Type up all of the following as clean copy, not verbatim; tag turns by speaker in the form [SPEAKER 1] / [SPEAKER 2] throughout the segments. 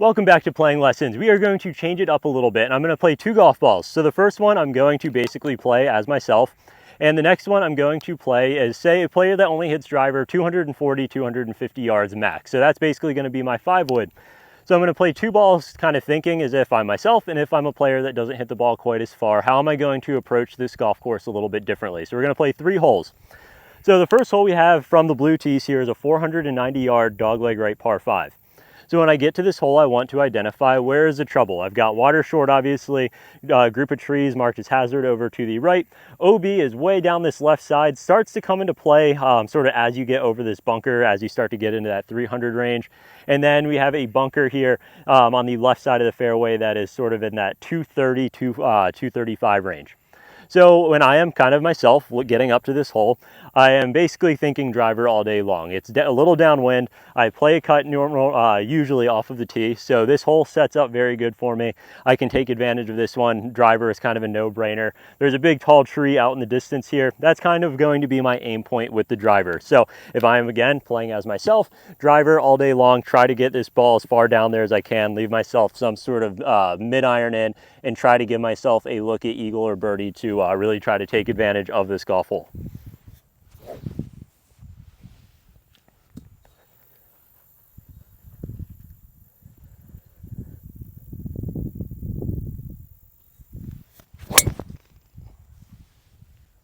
[SPEAKER 1] Welcome back to Playing Lessons. We are going to change it up a little bit, and I'm going to play two golf balls. So the first one I'm going to basically play as myself, and the next one I'm going to play as, say, a player that only hits driver 240, 250 yards max. So that's basically going to be my 5-wood. So I'm going to play two balls kind of thinking as if I'm myself, and if I'm a player that doesn't hit the ball quite as far, how am I going to approach this golf course a little bit differently? So we're going to play 3 holes. So the first hole we have from the blue tees here is a 490-yard dogleg right par 5. So when I get to this hole, I want to identify where is the trouble. I've got water short, obviously, a group of trees marked as hazard over to the right. OB is way down this left side, starts to come into play sort of as you get over this bunker, as you start to get into that 300 range. And then we have a bunker here on the left side of the fairway that is sort of in that 230 to 235 range. So when I am kind of myself getting up to this hole, I am basically thinking driver all day long. It's a little downwind. I play a cut normal, usually off of the tee. So this hole sets up very good for me. I can take advantage of this one. Driver is kind of a no-brainer. There's a big tall tree out in the distance here. That's kind of going to be my aim point with the driver. So if I am, again, playing as myself, driver all day long, try to get this ball as far down there as I can, leave myself some sort of mid-iron in, and try to give myself a look at eagle or birdie to really try to take advantage of this golf hole.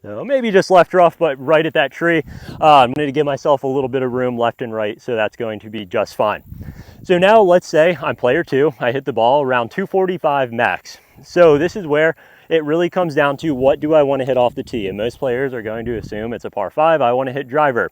[SPEAKER 1] So maybe just left rough, but right at that tree. I'm going to give myself a little bit of room left and right, so that's going to be just fine. So now let's say I'm player 2. I hit the ball around 245 max. So this is where it really comes down to what do I want to hit off the tee. And most players are going to assume it's a par 5. I want to hit driver.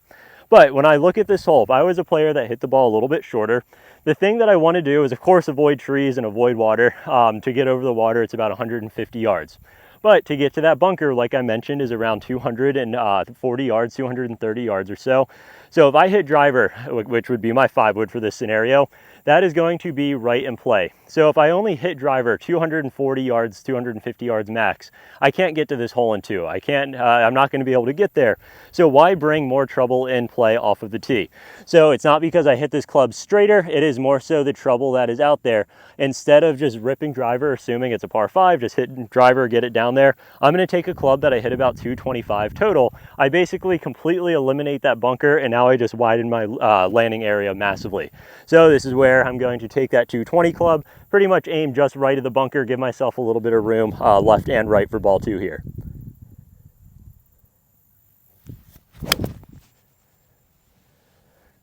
[SPEAKER 1] But when I look at this hole, if I was a player that hit the ball a little bit shorter, the thing that I want to do is, of course, avoid trees and avoid water. To get over the water, it's about 150 yards. But to get to that bunker, like I mentioned, is around 240 yards, 230 yards or so. So if I hit driver, which would be my 5-wood for this scenario, that is going to be right in play. So if I only hit driver 240 yards, 250 yards max, I can't get to this hole in 2. I'm not going to be able to get there. So why bring more trouble in play off of the tee? So it's not because I hit this club straighter, it is more so the trouble that is out there. Instead of just ripping driver, assuming it's a par 5, just hit driver, get it down there, I'm going to take a club that I hit about 225 total. I basically completely eliminate that bunker, and now I just widen my landing area massively. So this is where I'm going to take that 220 club, pretty much aim just right of the bunker, give myself a little bit of room left and right for ball 2 here.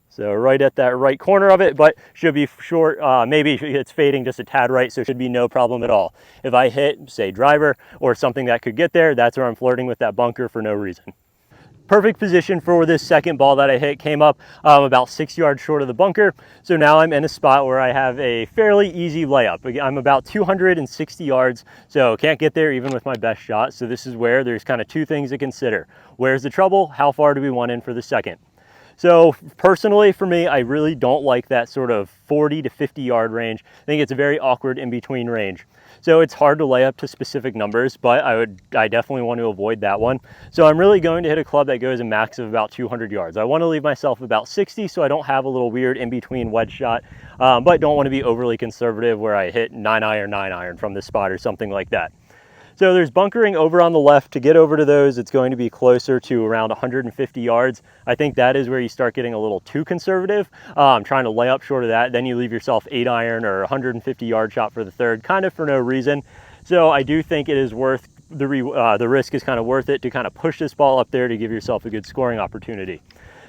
[SPEAKER 1] So right at that right corner of it, but should be short, maybe it's fading just a tad right, so it should be no problem at all. If I hit, say, driver or something that could get there, that's where I'm flirting with that bunker for no reason. Perfect position for this second ball that I hit. Came up about 6 yards short of the bunker. So now I'm in a spot where I have a fairly easy layup. I'm about 260 yards, so can't get there even with my best shot. So this is where there's kind of 2 things to consider. Where's the trouble? How far do we want in for the second? So personally for me, I really don't like that sort of 40 to 50 yard range. I think it's a very awkward in-between range. So it's hard to lay up to specific numbers, but I definitely want to avoid that one. So I'm really going to hit a club that goes a max of about 200 yards. I want to leave myself about 60 so I don't have a little weird in-between wedge shot, but don't want to be overly conservative where I hit 9-iron from this spot or something like that. So there's bunkering over on the left. To get over to those, it's going to be closer to around 150 yards. I think that is where you start getting a little too conservative, trying to lay up short of that. Then you leave yourself 8-iron or 150 yard shot for the third, kind of for no reason. So I do think it is worth, the risk is kind of worth it to kind of push this ball up there to give yourself a good scoring opportunity.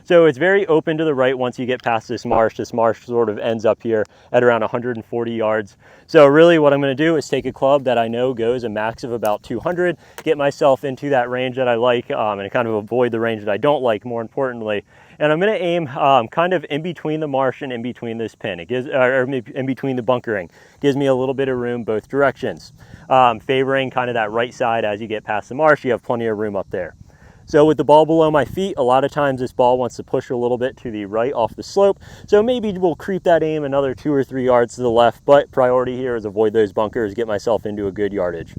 [SPEAKER 1] So it's very open to the right once you get past this marsh. This marsh sort of ends up here at around 140 yards. So really what I'm going to do is take a club that I know goes a max of about 200, get myself into that range that I like, and kind of avoid the range that I don't like, more importantly. And I'm going to aim kind of in between the marsh and in between this pin. It gives, or in between the bunkering. Gives me a little bit of room both directions. Favoring kind of that right side as you get past the marsh, you have plenty of room up there. So with the ball below my feet, a lot of times this ball wants to push a little bit to the right off the slope. So maybe we'll creep that aim another 2 or 3 yards to the left, but priority here is avoid those bunkers, get myself into a good yardage.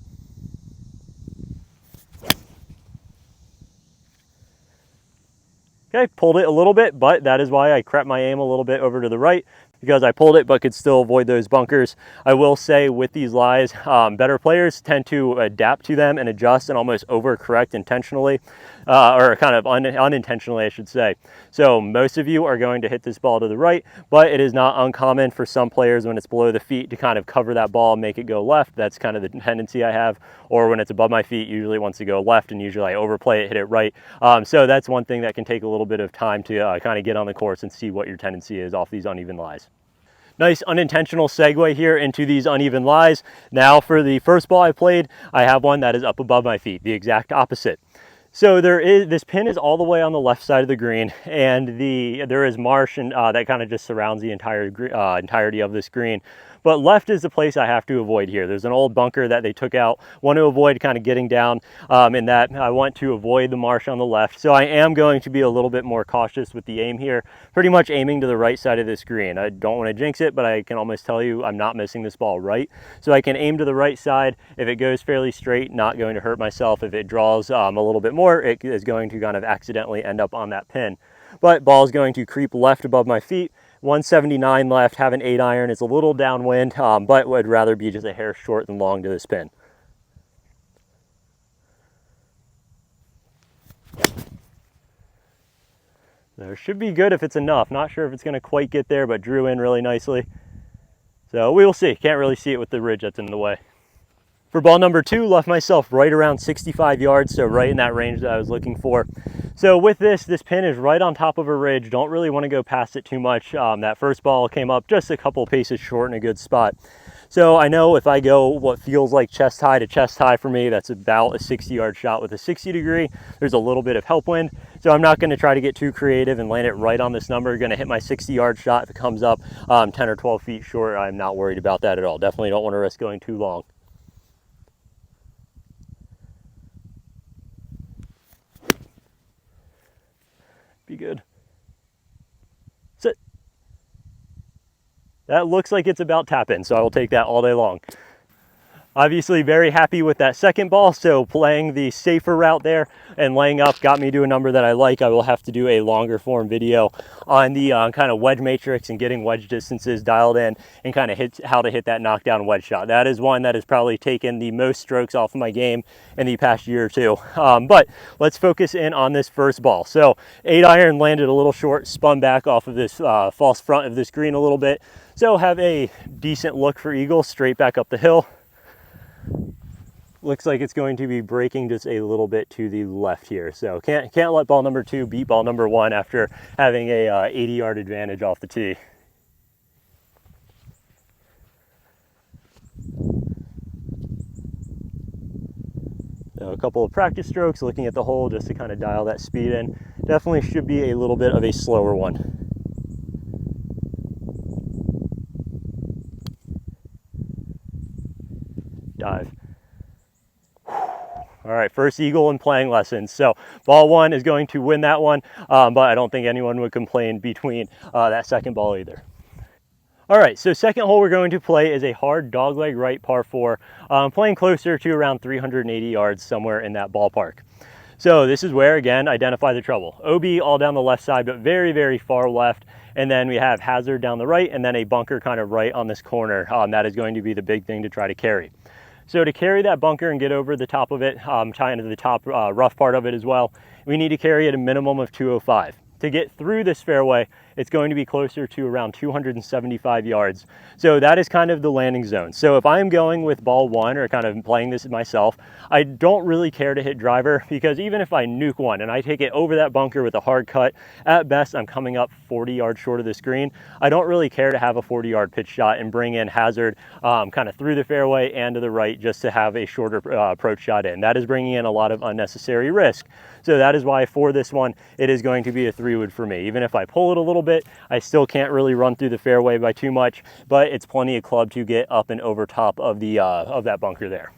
[SPEAKER 1] Okay, pulled it a little bit, but that is why I crept my aim a little bit over to the right. because I pulled it but could still avoid those bunkers. I will say with these lies, better players tend to adapt to them and adjust and almost overcorrect intentionally, or kind of unintentionally, I should say. So most of you are going to hit this ball to the right, but it is not uncommon for some players when it's below the feet to kind of cover that ball and make it go left. That's kind of the tendency I have. Or when it's above my feet, usually wants to go left, and usually I overplay it, hit it right. So that's one thing that can take a little bit of time to kind of get on the course and see what your tendency is off these uneven lies. Nice unintentional segue here into these uneven lies. Now for the first ball I played, I have one that is up above my feet, the exact opposite. So this pin is all the way on the left side of the green, and there is marsh and that kind of just surrounds the entirety of this green. But left is the place I have to avoid here. There's an old bunker that they took out. Want to avoid kind of getting down in that. I want to avoid the marsh on the left. So I am going to be a little bit more cautious with the aim here, pretty much aiming to the right side of this green. I don't want to jinx it, but I can almost tell you I'm not missing this ball right. So I can aim to the right side. If it goes fairly straight, not going to hurt myself. If it draws a little bit more, it is going to kind of accidentally end up on that pin. But ball is going to creep left above my feet. 179 left, have an 8-iron. It's a little downwind, but would rather be just a hair short than long to this pin. There should be good if it's enough. Not sure if it's going to quite get there, but drew in really nicely. So we will see. Can't really see it with the ridge that's in the way. For ball number 2, left myself right around 65 yards, so right in that range that I was looking for. So with this pin is right on top of a ridge. Don't really want to go past it too much. That first ball came up just a couple paces short in a good spot. So I know if I go what feels like chest high to chest high for me, that's about a 60-yard shot with a 60 degree. There's a little bit of help wind. So I'm not going to try to get too creative and land it right on this number. Going to hit my 60-yard shot. If it comes up 10 or 12 feet short, I'm not worried about that at all. Definitely don't want to risk going too long. Be good. Sit. That looks like it's about tap in, so I will take that all day long. Obviously very happy with that second ball, so playing the safer route there and laying up got me to a number that I like. I will have to do a longer form video on the kind of wedge matrix and getting wedge distances dialed in and kind of how to hit that knockdown wedge shot. That is one that has probably taken the most strokes off of my game in the past year or two. But let's focus in on this first ball. So 8-iron landed a little short, spun back off of this false front of this green a little bit. So have a decent look for eagle straight back up the hill. Looks like it's going to be breaking just a little bit to the left here. So can't let ball number 2 beat ball number 1 after having a 80-yard advantage off the tee. So a couple of practice strokes, looking at the hole just to kind of dial that speed in. Definitely should be a little bit of a slower one. Dive. All right, first eagle in playing lessons. So ball 1 is going to win that one, but I don't think anyone would complain between that second ball either. All right, so second hole we're going to play is a hard dogleg right par 4, playing closer to around 380 yards, somewhere in that ballpark. So this is where, again, identify the trouble. OB all down the left side, but very, very far left. And then we have hazard down the right, and then a bunker kind of right on this corner. That is going to be the big thing to try to carry. So to carry that bunker and get over the top of it, tie into the top rough part of it as well, we need to carry at a minimum of 205. To get through this fairway, it's going to be closer to around 275 yards. So that is kind of the landing zone. So if I'm going with ball 1 or kind of playing this myself, I don't really care to hit driver, because even if I nuke one and I take it over that bunker with a hard cut, at best I'm coming up 40 yards short of the screen. I don't really care to have a 40-yard pitch shot and bring in hazard kind of through the fairway and to the right just to have a shorter approach shot in. That is bringing in a lot of unnecessary risk. So that is why for this one, it is going to be a 3-wood for me. Even if I pull it a little bit, I still can't really run through the fairway by too much, but it's plenty of club to get up and over top of the of that bunker there.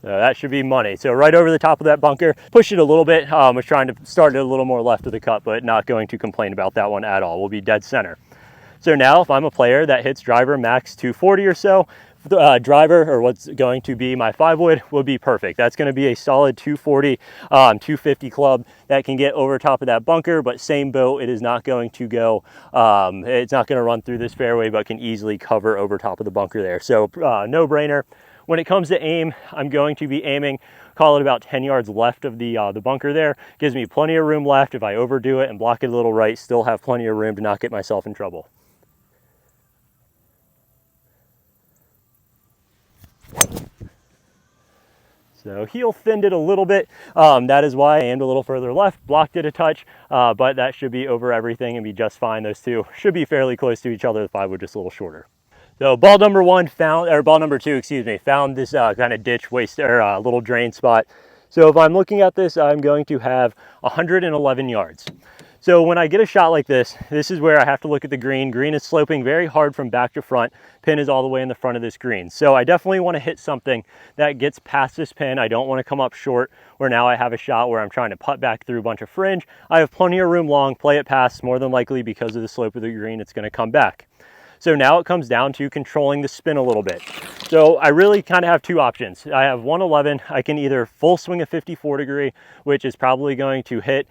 [SPEAKER 1] So that should be money. So right over the top of that bunker, push it a little bit. Was trying to start it a little more left of the cut, but not going to complain about that one at all. We'll be dead center. So now if I'm a player that hits driver max 240 or so, driver, or what's going to be my 5-wood, would be perfect. That's going to be a solid 240, 250 club that can get over top of that bunker, but same boat, it is not going to go, it's not going to run through this fairway, but can easily cover over top of the bunker there. So no brainer. When it comes to aim, I'm going to be aiming, call it about 10 yards left of the bunker there. Gives me plenty of room left. If I overdo it and block it a little right, still have plenty of room to not get myself in trouble. So heel thinned it a little bit. That is why I aimed a little further left, blocked it a touch, but that should be over everything and be just fine. Those two should be fairly close to each other. The 5-wood just a little shorter. So ball number 1 found, or ball number 2, excuse me, found this kind of ditch waste, or little drain spot. So if I'm looking at this, I'm going to have 111 yards. So when I get a shot like this, this is where I have to look at the green. Green is sloping very hard from back to front. Pin is all the way in the front of this green. So I definitely want to hit something that gets past this pin. I don't want to come up short where now I have a shot where I'm trying to putt back through a bunch of fringe. I have plenty of room long, play it past, more than likely because of the slope of the green, it's going to come back. So now it comes down to controlling the spin a little bit. So I really kind of have two options. I have 111. I can either full swing a 54 degree, which is probably going to hit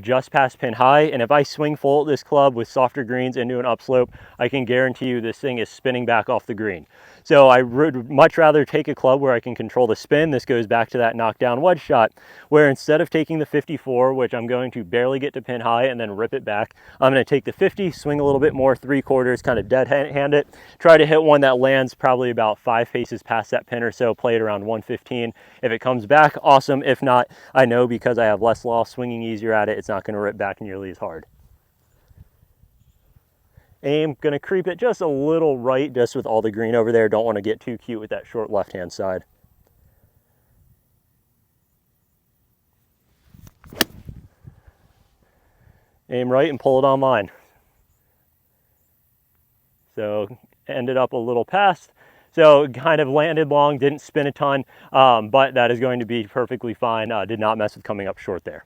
[SPEAKER 1] just past pin high. And if I swing full at this club with softer greens into an upslope, I can guarantee you this thing is spinning back off the green. So I would much rather take a club where I can control the spin. This goes back to that knockdown wedge shot, where instead of taking the 54, which I'm going to barely get to pin high and then rip it back, I'm going to take the 50, swing a little bit more, 3/4, kind of dead hand it, try to hit one that lands probably about 5 paces past that pin or so, play it around 115. If it comes back, awesome. If not, I know because I have less loft, swinging easier at it, it's not going to rip back nearly as hard. Aim, going to creep it just a little right, just with all the green over there. Don't want to get too cute with that short left-hand side. Aim right and pull it on line. So ended up a little past. So kind of landed long, didn't spin a ton, but that is going to be perfectly fine. Did not mess with coming up short there.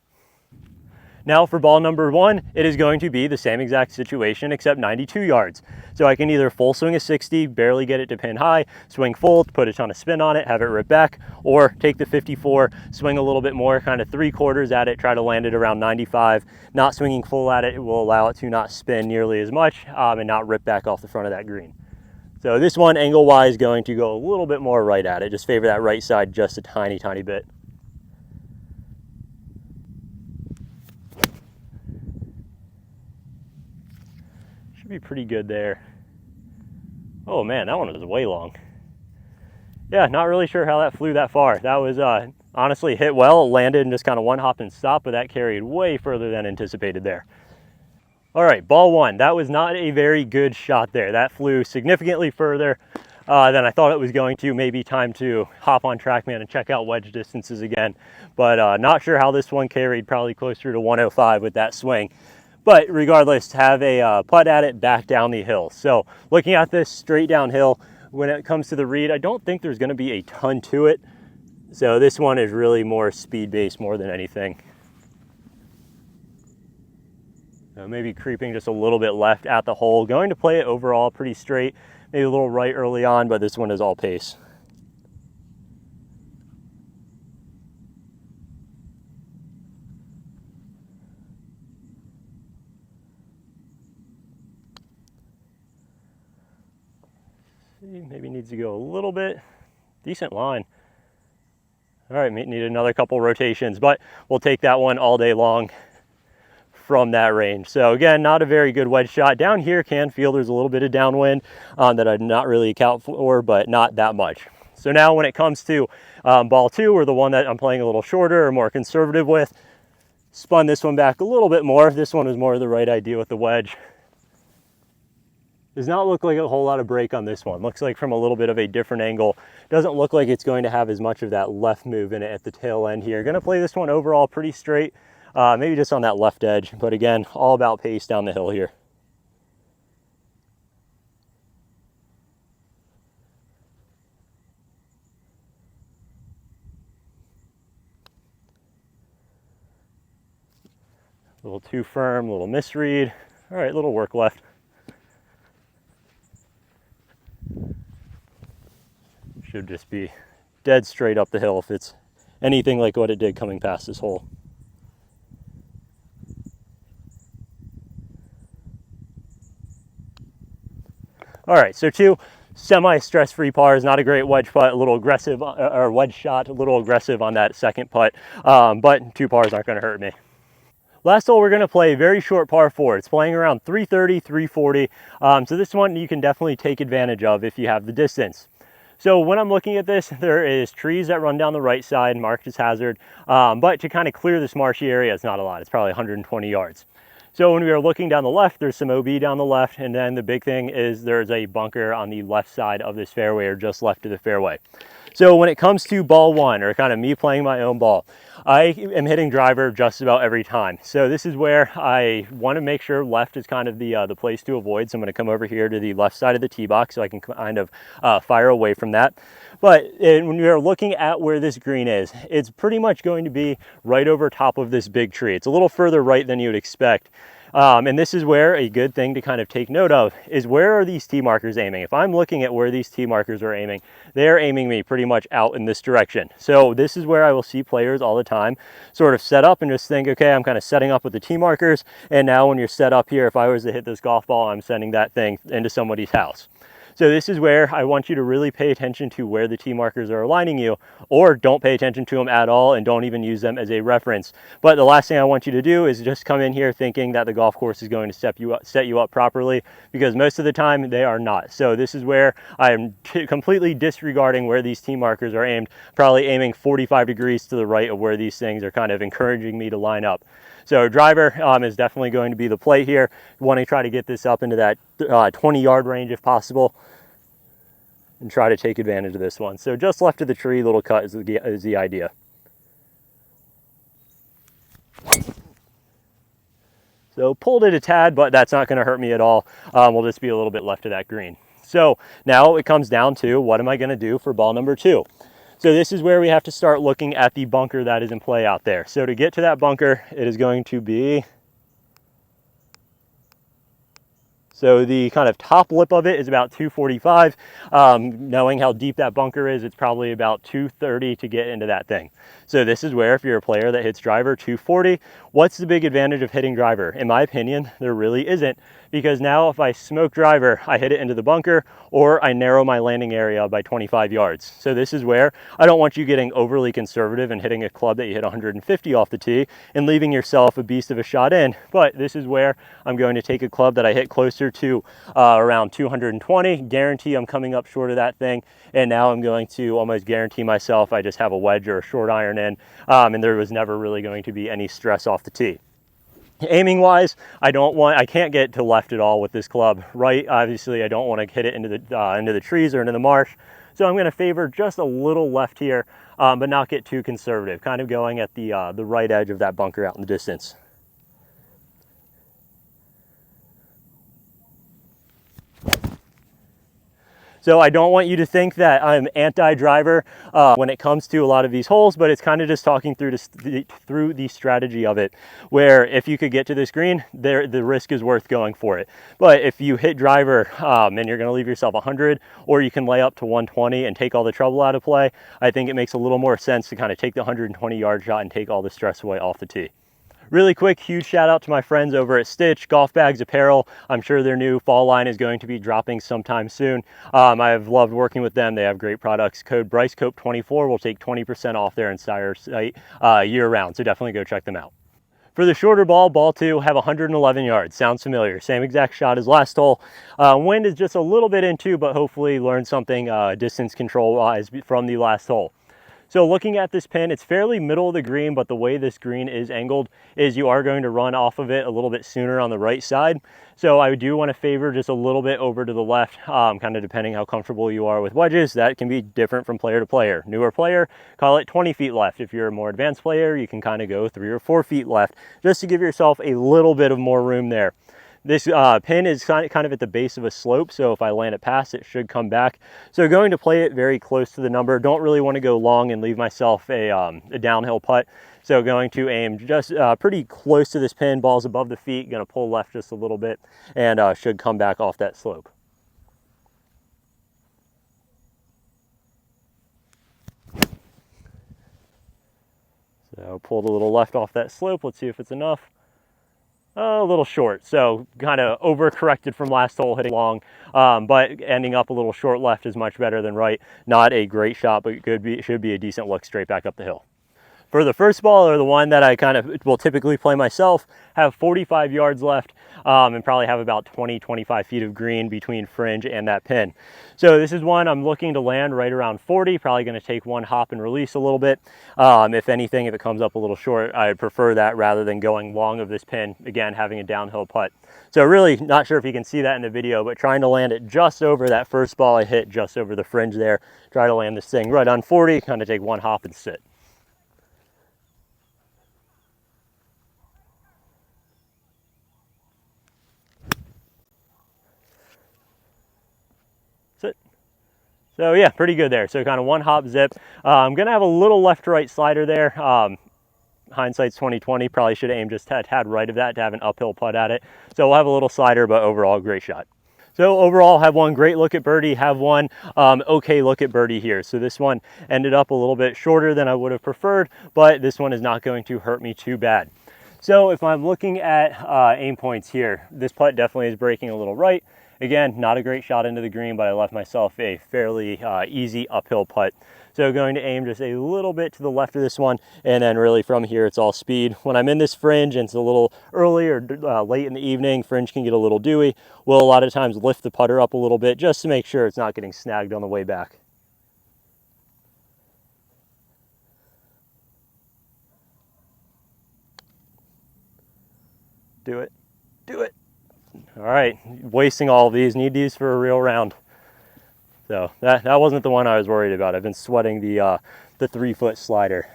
[SPEAKER 1] Now for ball number 1, it is going to be the same exact situation except 92 yards. So I can either full swing a 60, barely get it to pin high, swing full, put a ton of spin on it, have it rip back, or take the 54, swing a little bit more, kind of 3/4 at it, try to land it around 95. Not swinging full at it will allow it to not spin nearly as much and not rip back off the front of that green. So this one, angle-wise, going to go a little bit more right at it. Just favor that right side just a tiny, tiny bit. Should be pretty good there. Oh man, that one was way long. Yeah, not really sure how that flew that far. That was honestly hit well, landed and just kind of one hop and stop, but that carried way further than anticipated there. All right, ball 1. That was not a very good shot there. That flew significantly further than I thought it was going to. Maybe time to hop on TrackMan and check out wedge distances again. But not sure how this one carried, probably closer to 105 with that swing. But regardless, have a putt at it back down the hill. So looking at this straight downhill, when it comes to the read, I don't think there's going to be a ton to it. So this one is really more speed-based more than anything. So maybe creeping just a little bit left at the hole. Going to play it overall pretty straight, maybe a little right early on, but this one is all pace. Maybe needs to go a little bit. Decent line. All right, need another couple rotations, but we'll take that one all day long from that range. So again, not a very good wedge shot. Down here can feel there's a little bit of downwind that I did not really account for, but not that much. So now when it comes to ball 2, or the one that I'm playing a little shorter or more conservative with, spun this one back a little bit more. This one was more the right idea with the wedge. Does not look like a whole lot of break on this one. Looks like from a little bit of a different angle. Doesn't look like it's going to have as much of that left move in it at the tail end here. Going to play this one overall pretty straight, maybe just on that left edge. But again, all about pace down the hill here. A little too firm, a little misread. All right, little work left. should just be dead straight up the hill if it's anything like what it did coming past this hole. All right, so 2 semi-stress-free pars, not a great wedge putt, a little aggressive, or wedge shot, a little aggressive on that second putt, but 2 pars aren't going to hurt me. Last hole, we're going to play a very short par 4. It's playing around 330, 340, so this one you can definitely take advantage of if you have the distance. So when I'm looking at this, there is trees that run down the right side marked as hazard, but to kind of clear this marshy area, it's not a lot. It's probably 120 yards. So when we are looking down the left, there's some OB down the left, and then the big thing is there's a bunker on the left side of this fairway, or just left of the fairway. So when it comes to ball 1, or kind of me playing my own ball, I am hitting driver just about every time. So this is where I want to make sure left is kind of the place to avoid. So I'm going to come over here to the left side of the tee box so I can kind of fire away from that. But when you're looking at where this green is, it's pretty much going to be right over top of this big tree. It's a little further right than you would expect. And this is where a good thing to kind of take note of is, where are these tee markers aiming? If I'm looking at where these tee markers are aiming, they're aiming me pretty much out in this direction. So this is where I will see players all the time sort of set up and just think, okay, I'm kind of setting up with the tee markers. And now when you're set up here, if I was to hit this golf ball, I'm sending that thing into somebody's house. So this is where I want you to really pay attention to where the tee markers are aligning you, or don't pay attention to them at all and don't even use them as a reference. But the last thing I want you to do is just come in here thinking that the golf course is going to set you up properly, because most of the time they are not. So this is where I am completely disregarding where these tee markers are aimed, probably aiming 45 degrees to the right of where these things are kind of encouraging me to line up. So driver is definitely going to be the play here. You want to try to get this up into that 20-yard range if possible, and try to take advantage of this one. So just left of the tree, little cut is the idea. So pulled it a tad, but that's not going to hurt me at all. We'll just be a little bit left of that green. So now it comes down to, what am I going to do for ball number 2? So this is where we have to start looking at the bunker that is in play out there. So to get to that bunker, it is going to be, so the kind of top lip of it is about 245. Knowing how deep that bunker is, it's probably about 230 to get into that thing. So this is where, if you're a player that hits driver 240, what's the big advantage of hitting driver? In my opinion, there really isn't, because now if I smoke driver, I hit it into the bunker, or I narrow my landing area by 25 yards. So this is where I don't want you getting overly conservative and hitting a club that you hit 150 off the tee and leaving yourself a beast of a shot in. But this is where I'm going to take a club that I hit closer to around 220, guarantee I'm coming up short of that thing, and now I'm going to almost guarantee myself I just have a wedge or a short iron in, and there was never really going to be any stress off the tee. Aiming wise, I can't get to left at all with this club. Right, obviously I don't want to hit it into the trees or into the marsh, so I'm going to favor just a little left here, but not get too conservative, kind of going at the right edge of that bunker out in the distance. So I don't want you to think that I'm anti-driver when it comes to a lot of these holes, but it's kind of just talking through the strategy of it, where if you could get to this green, the risk is worth going for it. But if you hit driver and you're going to leave yourself 100, or you can lay up to 120 and take all the trouble out of play, I think it makes a little more sense to kind of take the 120-yard shot and take all the stress away off the tee. Really quick, huge shout out to my friends over at Stitch Golf Bags Apparel. I'm sure their new fall line is going to be dropping sometime soon. I've loved working with them. They have great products. Code BryceCope24 will take 20% off their entire site year round, so definitely go check them out. For the shorter ball, ball 2, have 111 yards. Sounds familiar. Same exact shot as last hole. Wind is just a little bit into, but hopefully learn something distance control wise from the last hole. So looking at this pin, it's fairly middle of the green, but the way this green is angled is you are going to run off of it a little bit sooner on the right side. So I do want to favor just a little bit over to the left, kind of depending how comfortable you are with wedges. That can be different from player to player. Newer player, call it 20 feet left. If you're a more advanced player, you can kind of go 3 or 4 feet left, just to give yourself a little bit of more room there. This pin is kind of at the base of a slope, so if I land it past, it should come back. So going to play it very close to the number. Don't really want to go long and leave myself a downhill putt. So going to aim just pretty close to this pin, balls above the feet, going to pull left just a little bit, and should come back off that slope. So pulled a little left off that slope. Let's see if it's enough. A little short, so kind of overcorrected from last hole, hitting long, but ending up a little short left is much better than right. Not a great shot, but it should be a decent look straight back up the hill. For the first ball, or the one that I kind of will typically play myself, have 45 yards left and probably have about 20-25 feet of green between fringe and that pin. So this is one I'm looking to land right around 40, probably going to take one hop and release a little bit. If anything, if it comes up a little short, I'd prefer that rather than going long of this pin, again, having a downhill putt. So really not sure if you can see that in the video, but trying to land it just over that first ball I hit, just over the fringe there. Try to land this thing right on 40, kind of take one hop and sit. So yeah, pretty good there. So kind of one hop zip. I'm gonna have a little left to right slider there. Hindsight's 20/20. Probably should have aimed just a tad right of that to have an uphill putt at it. So we'll have a little slider, but overall great shot. So overall, have one great look at birdie, have one okay look at birdie here. So this one ended up a little bit shorter than I would have preferred, but this one is not going to hurt me too bad. So if I'm looking at aim points here, this putt definitely is breaking a little right. Again, not a great shot into the green, but I left myself a fairly easy uphill putt. So going to aim just a little bit to the left of this one, and then really from here, it's all speed. When I'm in this fringe and it's a little early or late in the evening, fringe can get a little dewy. We'll a lot of times lift the putter up a little bit just to make sure it's not getting snagged on the way back. Do it, do it. All right, wasting all of these, need these for a real round. So that wasn't the one I was worried about. I've been sweating the 3-foot slider.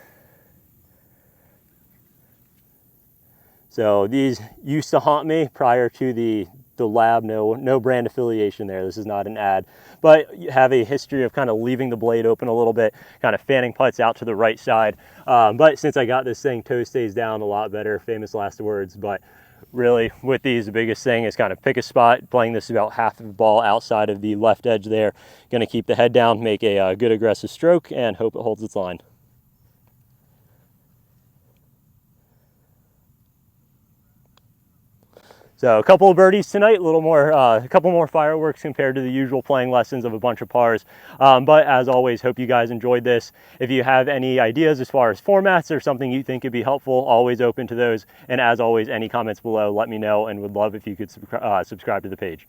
[SPEAKER 1] So these used to haunt me prior to the lab, no brand affiliation there. This is not an ad, but you have a history of kind of leaving the blade open a little bit, kind of fanning putts out to the right side. But since I got this thing, toe stays down a lot better, famous last words. But really with these, the biggest thing is kind of pick a spot, playing this about half of the ball outside of the left edge there. Going to keep the head down, make a good aggressive stroke, and hope it holds its line. So a couple of birdies tonight, a couple more fireworks compared to the usual playing lessons of a bunch of pars. But as always, hope you guys enjoyed this. If you have any ideas as far as formats or something you think could be helpful, always open to those. And as always, any comments below, let me know, and would love if you could subscribe to the page.